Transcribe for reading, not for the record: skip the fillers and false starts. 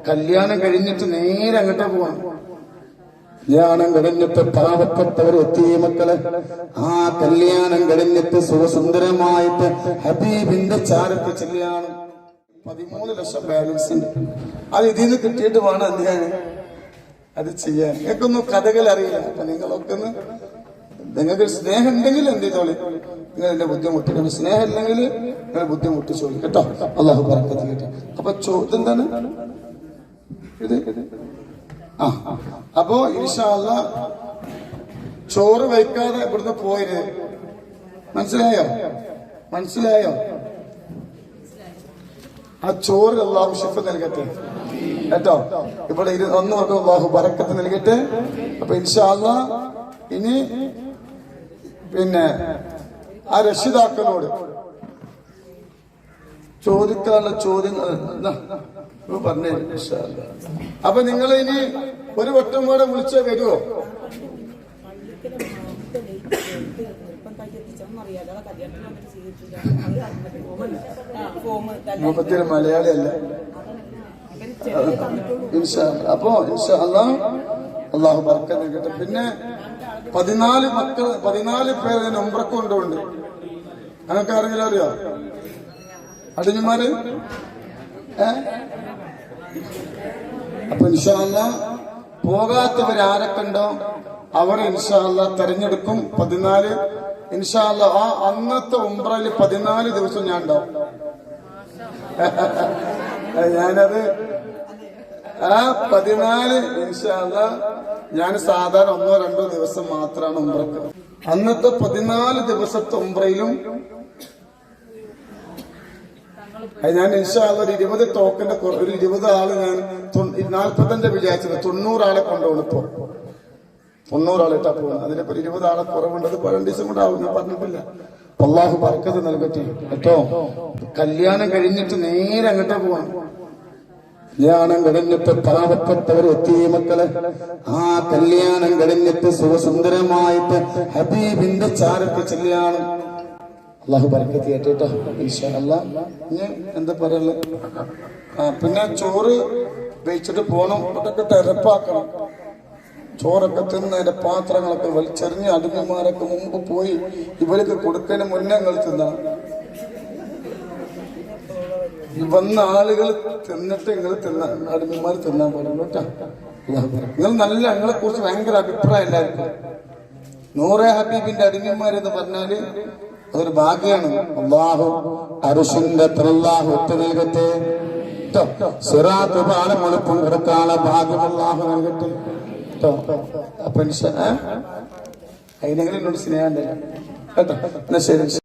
കല്യാണം കഴിഞ്ഞിട്ട് നേരെ അങ്ങോട്ട് പോവാണ്. കല്യാണം കഴിഞ്ഞിട്ട് പാവപ്പെട്ടവർ എത്തിയ മക്കളെ ആ കല്യാണം കഴിഞ്ഞിട്ട് സുഖസുന്ദരമായിട്ട് ഹബീബിന്റെ ചാരത്ത് ചെല്ലുകയാണ്. 13 ലക്ഷം ബാലൻസ് ഉണ്ട്. അത് ഇതിൽ നിന്ന് കിട്ടിയിട്ട് വേണം എന്ത് ചെയ്യാൻ, അത് ചെയ്യാൻ. നിങ്ങൾക്കൊന്നും കഥകൾ അറിയില്ല. അപ്പൊ നിങ്ങൾക്ക് സ്നേഹം ഉണ്ടെങ്കിൽ എന്ത് ചെയ്തോളി, നിങ്ങൾ എന്റെ ബുദ്ധിമുട്ടിക്കണം. സ്നേഹം ഇല്ലെങ്കിൽ നിങ്ങൾ ബുദ്ധിമുട്ടിച്ചോളി കേട്ടോ. അള്ളാഹു ബർക്കത്ത് കേട്ടോ. അപ്പൊ ഇതെന്താണ് ഇത്? അപ്പോ ഇൻഷാ അല്ലാഹ് ചോറ് വയ്ക്കാതെ ഇവിടുന്ന് പോയത് മനസ്സിലായോ? ആ ചോറ് അള്ളാഹു ശിഫ നൽകട്ടെ കേട്ടോ. ഇവിടെ ഒന്നോർക്കും അള്ളാഹു ബറക്കത്ത് നൽകട്ടെ. അപ്പൊ ഇൻഷാ അല്ലാഹ് ഇനി പിന്നെ ആ രക്ഷിതാക്കളോട് ചോദിക്കാനുള്ള ചോദ്യങ്ങൾ പറഞ്ഞു. അപ്പൊ നിങ്ങൾ ഇനി ഒരു വട്ടം കൂടെ വിളിച്ചേ വരുമോ? മൂപ്പത്തിന് മലയാളിയല്ല. അപ്പൊ ഇൻഷാ അല്ലാഹ് അള്ളാഹു ബർക്കത്ത് നൽകട്ടെ. പിന്നെ 14 പേര് ഉംറക്ക് കൊണ്ടുണ്ട്. അങ്ങനൊക്കെ ആരെങ്കിലും അറിയോ? അടിഞ്ഞുമാര് അപ്പൊ ഇൻഷാ അല്ലാഹ് പോകാത്തവരാരൊക്കെണ്ടോ അവർ ഇൻഷാ അല്ലാഹ് തെരഞ്ഞെടുക്കും. 14 ഇൻഷാ അല്ലാഹ് ആ അന്നത്തെ ഉംറയിൽ 14 ദിവസം ഞാൻ ഉണ്ടാവും. ഞാനത് ആ 14 ഇൻഷാ അല്ലാഹ് ഞാൻ സാധാരണ 1-2 ദിവസം മാത്രമാണ് ഉംറക്ക്. അന്നത്തെ 14 ദിവസത്തെ ഉംറയിലും ഞാൻ ഇൻഷാ അല്ലാഹ് ഒരു 20 ടോക്കന്റെ ഒരു 20 ആള് ഞാൻ 45 വിചാരിച്ചത് 90 ആളെ കൊണ്ടുപോകും. ഇപ്പൊ 90 ആളിട്ടാ പോകുന്നത്. അതിനിപ്പോ 20 ആളെ കുറവുണ്ട്. അത് 2 ദിവസം കൊണ്ടാവും. ഞാൻ പറഞ്ഞിട്ടില്ല. അള്ളാഹു ബർക്കത്ത് നൽകട്ടെ കേട്ടോ. കല്യാണം കഴിഞ്ഞിട്ട് നേരെ അങ്ങോട്ട് പോവാണ്. കല്യാണം കഴിഞ്ഞിട്ട് പാവപ്പെട്ടവർ എത്തിയ മക്കളെ ആ കല്യാണം കഴിഞ്ഞിട്ട് സുഖസുന്ദരമായിട്ട് ഹബീബിന്റെ ചാരത്ത് ചെല്ലുകയാണ്. അള്ളാഹു ബർക്കത്ത് കേട്ടോ. ഇൻഷാ അല്ലാഹ് ഇനി എന്താ പറയുള്ളത്? പിന്നെ ചോറ് വെച്ചിട്ട് പോണം. ഇതൊക്കെ തെരപ്പാക്കണം. ചോറൊക്കെ തിന്നതിന്റെ പാത്രങ്ങളൊക്കെ വലിച്ചെറിഞ്ഞ് അടിമമാരൊക്കെ മുമ്പ് പോയി ഇവർക്ക് കൊടുക്കുന്നതിന് മുന്നേ നിങ്ങൾ തിന്നണം. വന്ന ആളുകൾ തിന്നിട്ട് നിങ്ങൾ അടിമമാർ തിന്നാൻ പാടുള്ളൂ കേട്ടോ. നിങ്ങൾ നിങ്ങളെ കുറിച്ച് ഭയങ്കര അഭിപ്രായം എല്ലാവർക്കും. നൂറെ ഹബീബിന്റെ അടിമമാരെന്ന് പറഞ്ഞാല് അതൊരു ഭാഗ്യാണ്. അള്ളാഹു അർശിന്റെ അല്ലാഹു ഒത്തു നൽകട്ടെ. സിറാത്ത് പാലം എളുപ്പം കിടക്കാനുള്ള ഭാഗ്യം അല്ലാഹു നൽകട്ടെ കേട്ടോ. അപ്പൊ അതിനെങ്കിലും എന്നോട് സ്നേഹം കേട്ടോ. എന്നാ ശരി.